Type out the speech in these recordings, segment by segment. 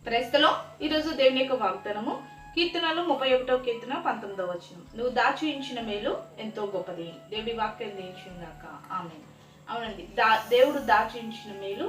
క్రైస్తలో ఈరోజు దేవుని యొక్క వాగ్దానము కీర్తనలు 31వ కీర్తన 19వ వచనం. నువ్వు దాచి ఉంచిన మేలు ఎంతో గొప్పది. దేవుడి వాక్యం దీవించుగాక. ఆమేన్. అవునండి, దేవుడు దాచి ఉంచిన మేలు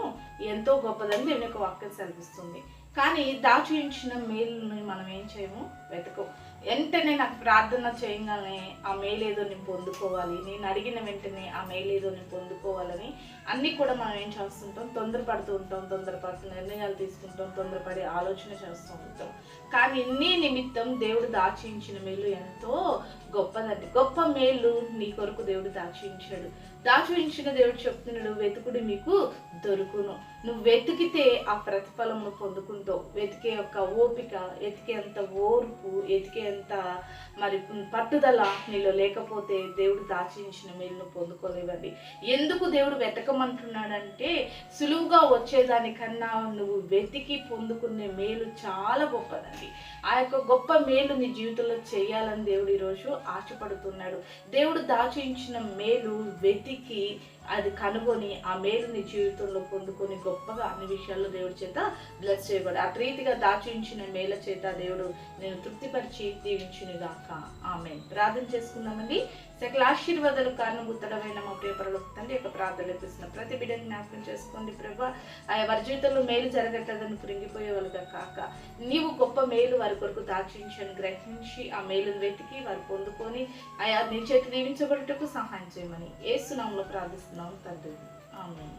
ఎంతో గొప్పదని దేవుని యొక్క వాక్యం సెలవిస్తుంది. కానీ దాచి ఉంచిన మేలుని మనం ఏం చేయము, వెతకం. వెంటనే నాకు ప్రార్థన చేయగానే ఆ మేలేదో నేను పొందుకోవాలి, నేను అడిగిన వెంటనే ఆ మేలేదో నేను పొందుకోవాలని అన్నీ కూడా మనం ఏం చేస్తుంటాం, తొందరపడుతూ ఉంటాం, తొందరపడుతూ నిర్ణయాలు తీసుకుంటాం, తొందరపడి ఆలోచన చేస్తూ ఉంటాం. కానీ నీ నిమిత్తం దేవుడు దాచించిన మేలు ఎంతో గొప్పదండి. గొప్ప మేలు నీ కొరకు దేవుడు దాచించాడు. దాచించిన దేవుడు చెప్తున్నాడు, వెతుకుడు మీకు దొరుకును. నువ్వు వెతికితే ఆ ప్రతిఫలము పొందుకుంటావు. వెతికే యొక్క ఓపిక, వెతికేంత ఓర్పు, వెతికేంత మరి పట్టుదల నీలో లేకపోతే దేవుడు దాచించిన మేలును పొందుకోలేవండి. ఎందుకు దేవుడు వెతకమంటున్నాడంటే, సులువుగా వచ్చేదానికన్నా నువ్వు వెతికి పొందుకునే మేలు చాలా గొప్పదండి. ఆ యొక్క గొప్ప మేలు నీ జీవితంలో చేయాలని దేవుడు ఈరోజు ఆశపడుతున్నాడు. దేవుడు దాచించిన మేలు వెతికి అది కనుగొని ఆ మేలు నీ జీవితంలో పొందుకొని గొప్పగా అన్ని విషయాల్లో దేవుడి చేత బ్లెస్ చేయబడి ఆ రీతిగా దాచించిన మేల చేత దేవుడు నేను తృప్తిపరిచి దీవించునుగాక. ఆమేన్. ప్రార్థన చేసుకుందామండి. సకల ఆశీర్వాదాలు కారణభూతుడమైన మా ప్రియ పరలోక తండ్రి యొక్క ప్రార్థనలు ఇస్తున్న ప్రతి బిడ్డని జ్ఞాపకం చేసుకోండి ప్రభా. వారి జీవితంలో మేలు జరగట్లేదని కృంగిపోయే వాళ్ళుగా కాక, నీవు గొప్ప మేలు వారి కొరకు దాచించని గ్రహించి ఆ మేలును వెతికి వారు పొందుకొని ఆయా నీ చేతి దీవించబడుటకు సహాయం చేయమని యేసు నామములో ప్రార్థిస్తున్నాం తండ్రి. ఆమేన్.